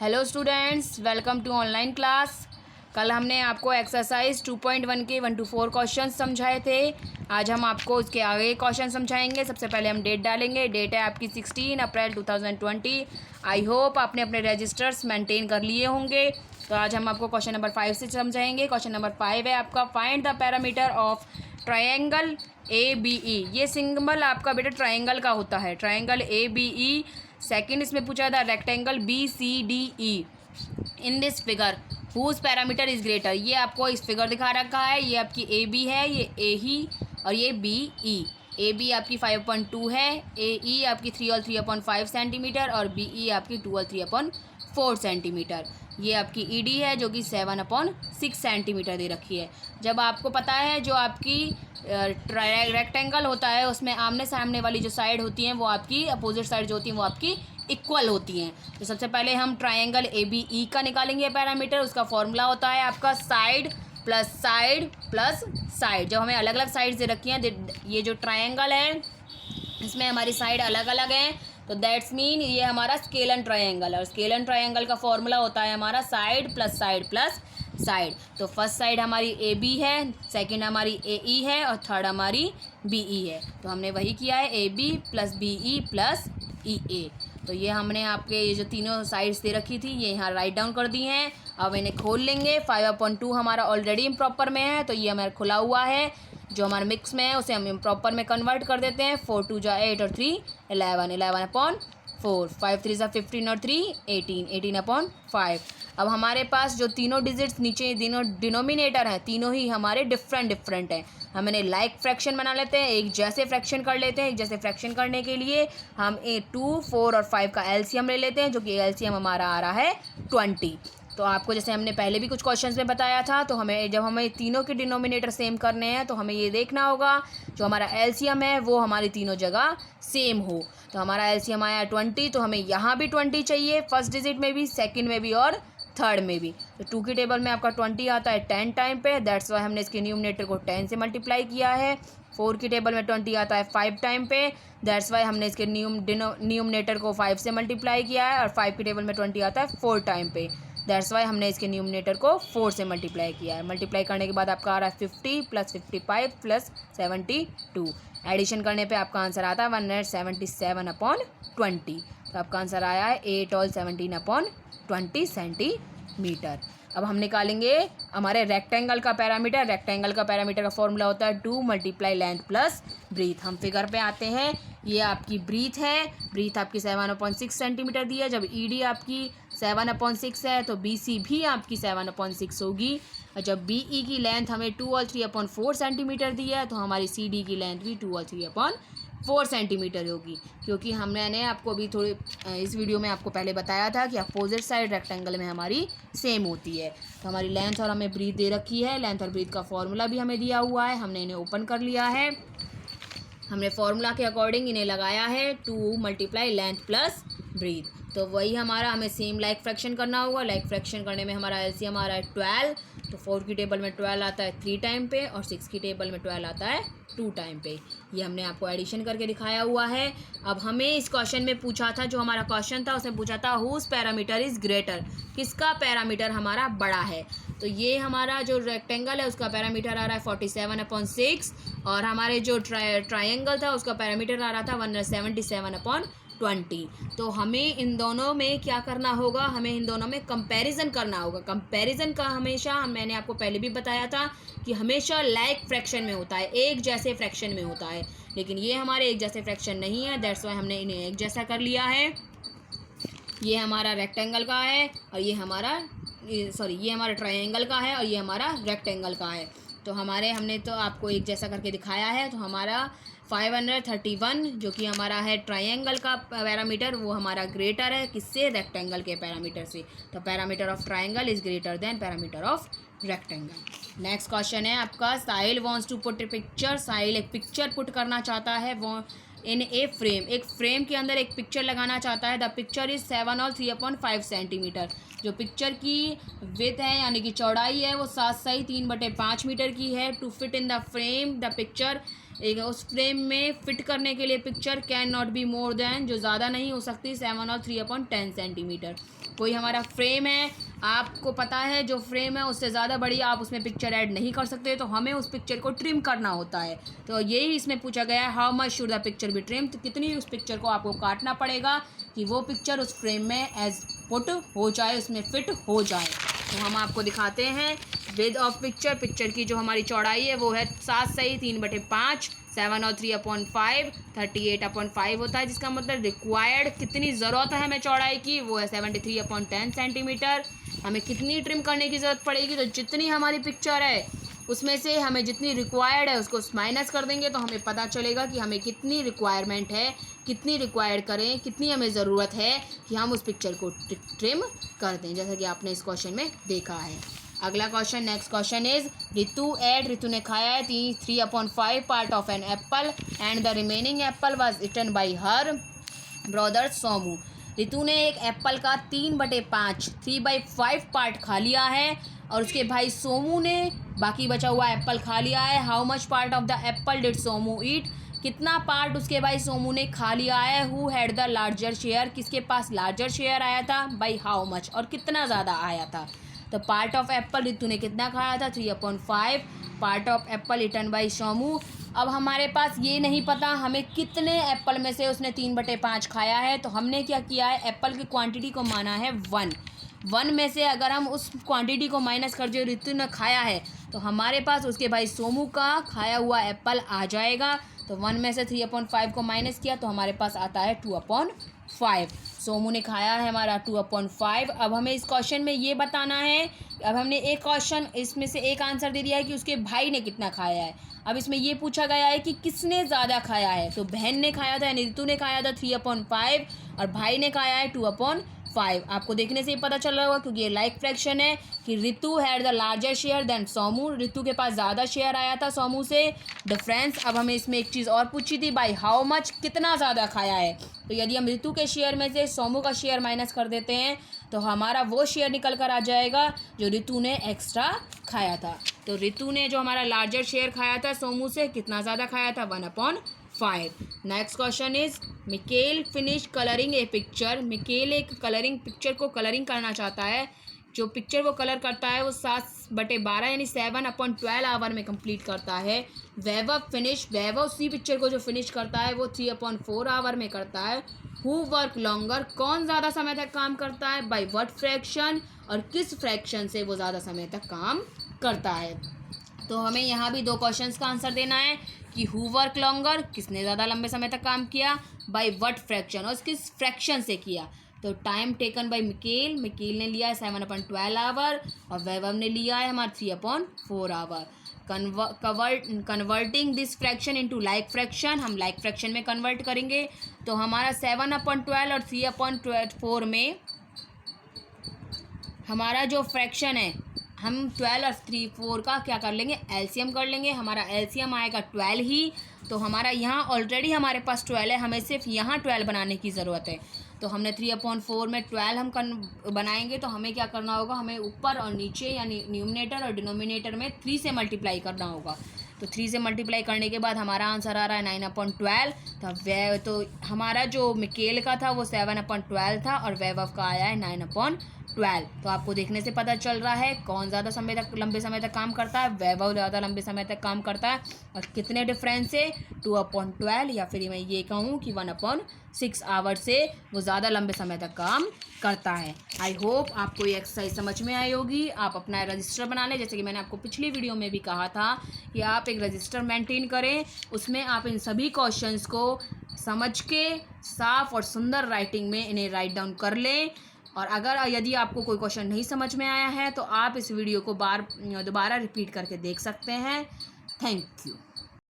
Hello students, welcome to online class. कल हमने आपको एक्सरसाइज 2.1 के 1 to 4 क्वेश्चन समझाए थे। आज हम आपको उसके आगे क्वेश्चन समझाएंगे। सबसे पहले हम डेट डालेंगे। डेट है आपकी 16 अप्रैल 2020। आई होप आपने अपने रजिस्टर्स मेंटेन कर लिए होंगे। तो आज हम आपको क्वेश्चन नंबर 5 से समझाएंगे। क्वेश्चन नंबर 5 है आपका, find the parameter of triangle ABE। ये सिंबल आपका बेटा ट्रायंगल का होता है, ट्रायंगल ABE। सेकंड इसमें पूछा था rectangle BCDE in this figure whose perimeter is greater. ये आपको इस फिगर दिखा रखा है। ये आपकी AB है, ये AE और ये BE। AB आपकी 5.2 है, AE आपकी 3 और 3/5 सेंटीमीटर और BE आपकी 2 और 3/4 सेंटीमीटर। ये आपकी ED है जो कि 7/6 सेंटीमीटर दे रखी है। जब आपको पता है जो आपकी रेक्टेंगल होता है उसमें आमने सामने वाली जो साइड होती हैं वो आपकी अपोजिट साइड जो होती हैं वो आपकी इक्वल होती हैं। तो सबसे पहले हम ट्रायंगल ABE का निकालेंगे पैरामीटर। उसका फॉर्मूला होता है आपका side plus side plus side. जब हमें अलग अलग साइड दे रखी हैं, ये जो ट्रायंगल है इसमें हमारी साइड अलग अलग हैं, तो दैट्स मीन ये हमारा स्केलन ट्रायंगल है। और स्केलन ट्रायंगल का फॉर्मूला होता है हमारा side plus side plus side. तो फर्स्ट साइड हमारी AB है, सेकंड हमारी AE है और थर्ड हमारी BE है। तो हमने वही किया है, AB plus BE plus EA। तो ये हमने आपके ये जो तीनों साइड्स दे रखी थी ये यहाँ राइट डाउन कर दी हैं। अब इन्हें खोल लेंगे। 5/2 हमारा ऑलरेडी इम्प्रॉपर में है तो ये हमारा खुला हुआ है। जो हमारा मिक्स में है उसे हम इम्प्रॉपर में कन्वर्ट कर देते हैं। 4 2 जा 8 और 3 11, 11/4, 5 3 जा 15 और 3 18, 18/5। अब हमारे पास जो तीनों डिजिट्स नीचे तीनों डिनोमिनेटर हैं तीनों ही हमारे डिफरेंट हैं। हम इन्हें लाइक फ्रैक्शन बना लेते हैं, एक जैसे फ्रैक्शन कर लेते हैं। एक जैसे फ्रैक्शन करने के लिए हम 2, 4 और 5 का LCM ले लेते हैं, जो कि LCM हमारा आ रहा है 20। तो आपको जैसे हमने पहले भी कुछ क्वेश्चंस में बताया था, तो जब हमें तीनों के डिनोमिनेटर सेम करने हैं तो हमें ये देखना होगा जो हमारा LCM है वो हमारी तीनों जगह सेम हो। तो हमारा LCM आया 20, तो हमें यहाँ भी 20 चाहिए, फर्स्ट डिजिट में भी, सेकंड में भी और थर्ड में भी। तो 2 की टेबल में आपका 20 आता है 10 टाइम पे, दैट्स वाई हमने इसके न्यूमरेटर को 10 से मल्टीप्लाई किया है। 4 की टेबल में 20 आता है 5 टाइम पे, दैट्स वाई हमने इसके न्यूमरेटर को 5 से मल्टीप्लाई किया है। और 5 की टेबल में 20 आता है 4 टाइम पे, दैट्स वाई हमने इसके न्यूमरेटर को 4 से मल्टीप्लाई किया है। मल्टीप्लाई करने के बाद आपका आ रहा है 50 प्लस 55 प्लस 72। एडिशन करने पे आपका आंसर आता है 177/20। तो आपका आंसर आया है 8 और 17/20 सेंटीमीटर। अब हम निकालेंगे हमारे रेक्टेंगल का पैरामीटर। रेक्टेंगल का पैरामीटर का फॉर्मूला होता है 2 × लेंथ प्लस ब्रीथ। हम फिगर पे आते हैं। ये आपकी ब्रीथ है, ब्रीथ आपकी 7/6 सेंटीमीटर दी है। जब ED आपकी 7/6 है तो BC भी आपकी 7/6 होगी। और जब BE की लेंथ हमें 2 और 3/4 सेंटीमीटर दी है तो हमारी CD की लेंथ भी 2 और 3/4 सेंटीमीटर होगी। क्योंकि हमने आपको अभी थोड़ी इस वीडियो में आपको पहले बताया था कि अपोजिट साइड रेक्टेंगल में हमारी सेम होती है। तो हमारी लेंथ और हमें ब्रीथ दे रखी है। लेंथ और ब्रीथ का फॉर्मूला भी हमें दिया हुआ है, हमने इन्हें ओपन कर लिया है। हमने फॉर्मूला के अकॉर्डिंग इन्हें लगाया है 2 × लेंथ प्लस ब्रीथ। तो वही हमारा हमें सेम लाइक फ्रैक्शन करना होगा। लाइक फ्रैक्शन करने में हमारा LCM आ रहा है 12। तो 4 की टेबल में 12 आता है 3 टाइम पे और 6 की टेबल में 12 आता है 2 टाइम पे। ये हमने आपको एडिशन करके दिखाया हुआ है। अब हमें इस क्वेश्चन में पूछा था, जो हमारा क्वेश्चन था उसमें पूछा था हुज पैरामीटर इज़ ग्रेटर, किसका पैरामीटर हमारा बड़ा है। तो ये हमारा जो रेक्टेंगल है उसका पैरामीटर आ रहा है 47/6 और हमारे जो ट्रायंगल था उसका पैरामीटर आ रहा था 177/20। तो हमें इन दोनों में क्या करना होगा, हमें इन दोनों में कंपैरिजन करना होगा। कंपैरिजन का हमेशा मैंने आपको पहले भी बताया था कि हमेशा लाइक फ्रैक्शन में होता है, एक जैसे फ्रैक्शन में होता है। लेकिन ये हमारे एक जैसे फ्रैक्शन नहीं है, दैट्स वाई हमने इन्हें एक जैसा कर लिया है। ये हमारा रेक्टेंगल का है और ये हमारा ट्रायंगल का है और ये हमारा रेक्टेंगल का है। तो हमने तो आपको एक जैसा करके दिखाया है। तो हमारा 531 जो कि हमारा है ट्रायंगल का पैरामीटर वो हमारा ग्रेटर है किससे, रेक्टेंगल के पैरामीटर से। तो parameter of triangle is greater than parameter of rectangle. Next question है आपका, Sahil wants to put a picture. Sahil एक पिक्चर पुट करना चाहता है वो इन ए फ्रेम, एक फ्रेम के अंदर एक पिक्चर लगाना चाहता है। द पिक्चर इज़ 7 और 3/5 सेंटीमीटर। जो पिक्चर की विड्थ है यानी कि चौड़ाई है वो 7 सही 3/5 मीटर की है। To fit in the frame the picture एक उस फ्रेम में फिट करने के लिए picture can not be more than, जो ज़्यादा नहीं हो सकती 7 और 3/10 सेंटीमीटर। कोई हमारा फ्रेम है, आपको पता है जो फ्रेम है उससे ज़्यादा बड़ी आप उसमें पिक्चर ऐड नहीं कर सकते, तो हमें उस पिक्चर को ट्रिम करना होता है। तो यही इसमें पूछा गया है, how much should the picture be trim, तो कितनी उस पिक्चर को आपको काटना पड़ेगा कि वो पिक्चर उस फ्रेम में एज पुट हो जाए, उसमें फिट हो जाए। तो हम आपको दिखाते हैं विद ऑफ पिक्चर। पिक्चर की जो हमारी चौड़ाई है वो है 7 सही 3/5, 7 और 3/5 38/5 होता है, जिसका मतलब रिक्वायर्ड कितनी ज़रूरत है हमें चौड़ाई की वो है 73/10 सेंटीमीटर। हमें कितनी ट्रिम करने की ज़रूरत पड़ेगी, तो जितनी हमारी पिक्चर है उसमें से हमें जितनी रिक्वायर्ड है उसको माइनस कर देंगे, तो हमें पता चलेगा कि हमें कितनी रिक्वायरमेंट है, कितनी रिक्वायर्ड करें, कितनी हमें ज़रूरत है कि हम उस पिक्चर को ट्रिम कर दें, जैसा कि आपने इस क्वेश्चन में देखा है। अगला question, next question is Ritu ने खाया है 3/5 part of an apple and the remaining apple was eaten by her brother Somu. Ritu ने एक एप्पल का 3/5 पार्ट खा लिया है और उसके भाई सोमू ने बाकी बचा हुआ एप्पल खा लिया है। How much part of the apple did Somu eat, कितना पार्ट उसके भाई सोमू ने खा लिया है। Who had the larger share, किसके पास लार्जर शेयर आया था, बाई हाउ मच, और कितना ज़्यादा आया था। तो पार्ट ऑफ एप्पल रितु ने कितना खाया था 3/5 part of apple eaten by Somu. अब हमारे पास ये नहीं पता हमें कितने एप्पल में से उसने 3/5 खाया है, तो हमने क्या किया है, एप्पल की क्वांटिटी को माना है 1 में से अगर हम उस क्वांटिटी को माइनस कर जो रितु ने खाया है तो हमारे पास उसके भाई सोमू का खाया हुआ एप्पल आ जाएगा। तो 1 में से 3/5 को माइनस किया तो हमारे पास आता है 2/5। सोमू ने खाया है हमारा 2/5। अब हमें इस क्वेश्चन में ये बताना है, अब हमने एक क्वेश्चन इसमें से एक आंसर दे दिया है कि उसके भाई ने कितना खाया है। अब इसमें ये पूछा गया है कि किसने ज़्यादा खाया है, तो बहन ने खाया था यानी रितु ने खाया था 3/5 और भाई ने खाया है 2/5। आपको देखने से ही पता चल रहा होगा क्योंकि ये लाइक फ्रैक्शन है कि Ritu had the larger share than Somu, Ritu के पास ज़्यादा शेयर आया था सोमू से। डिफरेंस, अब हमें इसमें एक चीज़ और पूछी थी, बाई हाउ मच, कितना ज़्यादा खाया है। तो यदि हम रितु के शेयर में से सोमू का शेयर माइनस कर देते हैं तो हमारा वो शेयर निकल कर आ जाएगा जो रितु ने एक्स्ट्रा खाया था। तो रितु ने जो हमारा लार्जर शेयर खाया था सोमू से, कितना ज़्यादा खाया था 1/5। Next question is Mikel finish colouring A picture. Mikel एक कलरिंग पिक्चर को कलरिंग करना चाहता है, जो पिक्चर वो कलर करता है वो 7/12 यानी 7/12 आवर में कंप्लीट करता है। वैभव फिनिश, वैभव उसी पिक्चर को जो फिनिश करता है वो 3/4 आवर में करता है। हु वर्क लॉन्गर, कौन ज़्यादा समय तक काम करता है, बाई व्हाट फ्रैक्शन, और किस फ्रैक्शन से वो ज़्यादा समय तक काम करता है। तो हमें यहाँ भी 2 क्वेश्चंस का आंसर देना है कि हु वर्क लॉन्गर, किसने ज़्यादा लंबे समय तक काम किया, बाई व्हाट फ्रैक्शन, और किस फ्रैक्शन से किया। तो time taken by Mikel, Mikel ने लिया है 7/12 आवर और वैभव ने लिया है हमारा 3/4 hour. Converting this fraction into like fraction, हम लाइक फ्रैक्शन में कन्वर्ट करेंगे। तो हमारा 7/12 और 3/4 में हमारा जो फ्रैक्शन है, हम 12 और 3/4 का क्या कर लेंगे, एलसीएम कर लेंगे। हमारा एलसीएम आएगा 12 ही, तो हमारा यहाँ ऑलरेडी हमारे पास 12 है, हमें सिर्फ यहाँ 12 बनाने की ज़रूरत है। तो हमने 3/4 में 12 हम बनाएंगे, तो हमें क्या करना होगा, हमें ऊपर और नीचे यानी न्यूमरेटर और डिनोमिनेटर में 3 से मल्टीप्लाई करना होगा। तो 3 से मल्टीप्लाई करने के बाद हमारा आंसर आ रहा है 9/12। तो हमारा जो मिकेल का था वो 7/12 था और वैभव का आया है 9/12। तो आपको देखने से पता चल रहा है कौन ज़्यादा समय तक लंबे समय तक काम करता है, वैभव ज़्यादा लंबे समय तक काम करता है। और कितने डिफरेंस से 2/12, या फिर मैं ये कहूँ कि 1/6 आवर से वो ज़्यादा लंबे समय तक काम करता है। आई होप आपको ये एक्सरसाइज समझ में आई होगी। आप अपना रजिस्टर बना लें, जैसे कि मैंने आपको पिछली वीडियो में भी कहा था कि आप एक रजिस्टर मेंटेन करें, उसमें आप इन सभी क्वेश्चंस को समझ के साफ और सुंदर राइटिंग में इन्हें राइट डाउन कर लें। और अगर यदि आपको कोई क्वेश्चन नहीं समझ में आया है तो आप इस वीडियो को दोबारा रिपीट करके देख सकते हैं। Thank you.